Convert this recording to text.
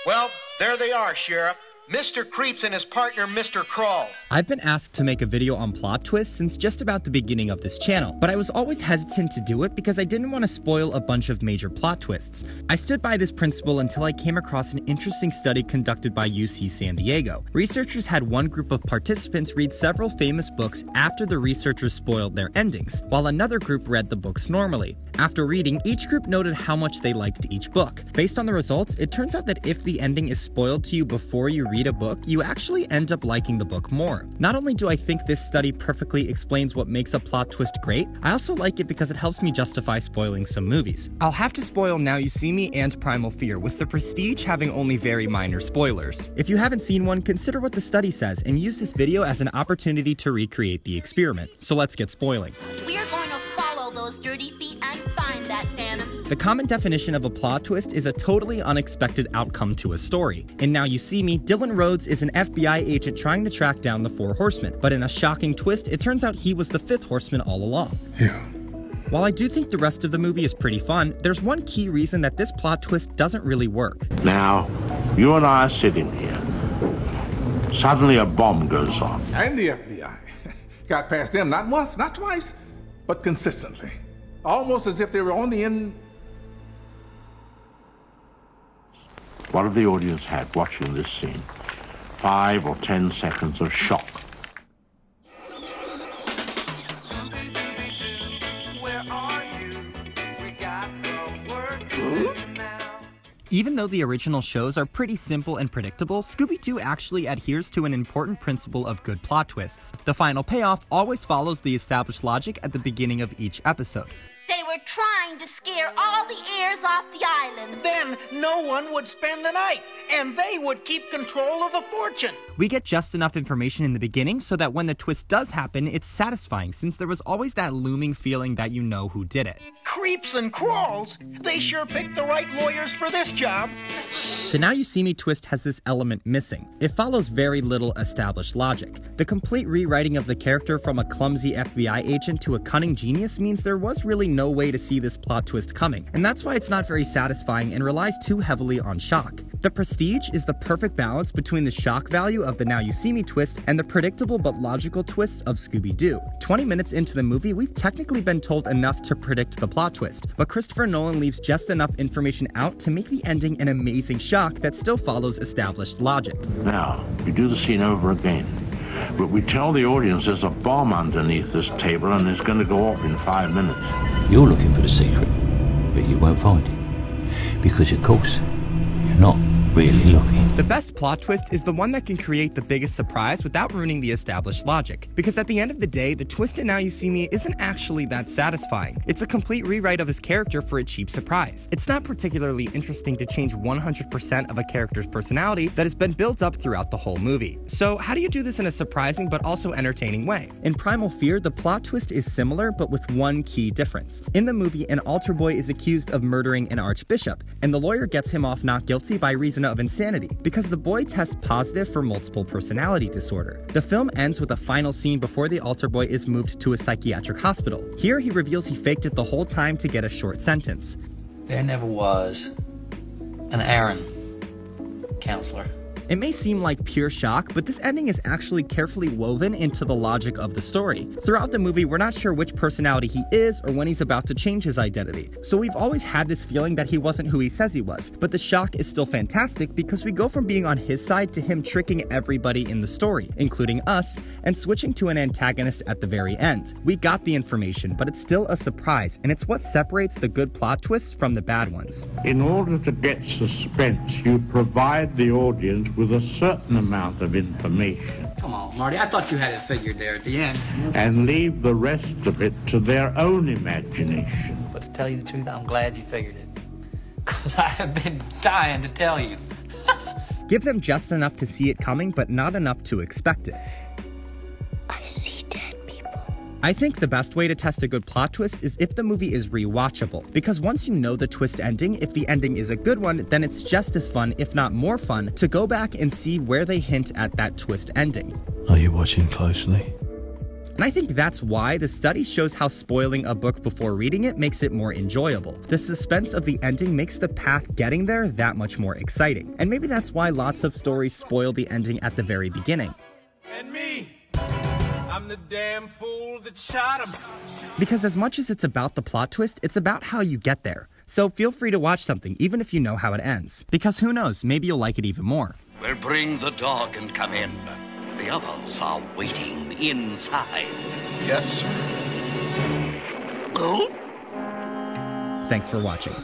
Well, there they are, Sheriff. Mr. Creeps and his partner, Mr. Crawls. I've been asked to make a video on plot twists since just about the beginning of this channel, but I was always hesitant to do it because I didn't want to spoil a bunch of major plot twists. I stood by this principle until I came across an interesting study conducted by UC San Diego. Researchers had one group of participants read several famous books after the researchers spoiled their endings, while another group read the books normally. After reading, each group noted how much they liked each book. Based on the results, it turns out that if the ending is spoiled to you before you read a book, you actually end up liking the book more. Not only do I think this study perfectly explains what makes a plot twist great, I also like it because it helps me justify spoiling some movies. I'll have to spoil Now You See Me and Primal Fear, with The Prestige having only very minor spoilers. If you haven't seen one, consider what the study says and use this video as an opportunity to recreate the experiment. So let's get spoiling. We are going to follow those dirty feet and find that phantom. The common definition of a plot twist is a totally unexpected outcome to a story. In Now You See Me, Dylan Rhodes is an FBI agent trying to track down the Four Horsemen, but in a shocking twist, it turns out he was the Fifth Horseman all along. Yeah. While I do think the rest of the movie is pretty fun, there's one key reason that this plot twist doesn't really work. Now, you and I are sitting here. Suddenly a bomb goes off. And the FBI. Got past them not once, not twice, but consistently. Almost as if they were on the end. What have the audience had watching this scene? 5 or 10 seconds of shock. Even though the original shows are pretty simple and predictable, Scooby-Doo actually adheres to an important principle of good plot twists. The final payoff always follows the established logic at the beginning of each episode. They were trying to scare all the heirs off the island. Then no one would spend the night, and they would keep control of the fortune. We get just enough information in the beginning so that when the twist does happen, it's satisfying, since there was always that looming feeling that you know who did it. Creeps and Crawls? They sure picked the right lawyers for this job. The Now You See Me twist has this element missing. It follows very little established logic. The complete rewriting of the character from a clumsy FBI agent to a cunning genius means there was really no way to see this plot twist coming, and that's why it's not very satisfying and relies too heavily on shock. The Prestige is the perfect balance between the shock value of the Now You See Me twist and the predictable but logical twists of Scooby-Doo. 20 minutes into the movie, we've technically been told enough to predict the plot twist, but Christopher Nolan leaves just enough information out to make the ending an amazing shock that still follows established logic. Now, we do the scene over again. But we tell the audience there's a bomb underneath this table and it's going to go off in 5 minutes. You're looking for the secret, but you won't find it. Because, of course, you're not really looking. The best plot twist is the one that can create the biggest surprise without ruining the established logic. Because at the end of the day, the twist in Now You See Me isn't actually that satisfying. It's a complete rewrite of his character for a cheap surprise. It's not particularly interesting to change 100% of a character's personality that has been built up throughout the whole movie. So how do you do this in a surprising but also entertaining way? In Primal Fear, the plot twist is similar but with one key difference. In the movie, an altar boy is accused of murdering an archbishop, and the lawyer gets him off not guilty by reason of insanity, because the boy tests positive for multiple personality disorder. The film ends with a final scene before the altar boy is moved to a psychiatric hospital. Here he reveals he faked it the whole time to get a short sentence. There never was an Aaron counselor. It may seem like pure shock, but this ending is actually carefully woven into the logic of the story. Throughout the movie, we're not sure which personality he is or when he's about to change his identity. So we've always had this feeling that he wasn't who he says he was, but the shock is still fantastic because we go from being on his side to him tricking everybody in the story, including us, and switching to an antagonist at the very end. We got the information, but it's still a surprise, and it's what separates the good plot twists from the bad ones. In order to get suspense, you provide the audience with a certain amount of information. Come on, Marty, I thought you had it figured there at the end. And leave the rest of it to their own imagination. But to tell you the truth, I'm glad you figured it. Because I have been dying to tell you. Give them just enough to see it coming, but not enough to expect it. I see dead people. I think the best way to test a good plot twist is if the movie is rewatchable, because once you know the twist ending, if the ending is a good one, then it's just as fun, if not more fun, to go back and see where they hint at that twist ending. Are you watching closely? And I think that's why the study shows how spoiling a book before reading it makes it more enjoyable. The suspense of the ending makes the path getting there that much more exciting. And maybe that's why lots of stories spoil the ending at the very beginning. And me, I'm the damn fool that shot him. Because as much as it's about the plot twist, it's about how you get there. So feel free to watch something, even if you know how it ends. Because who knows, maybe you'll like it even more. Well, bring the dog and come in. The others are waiting inside. Yes, sir. Go. Thanks for watching.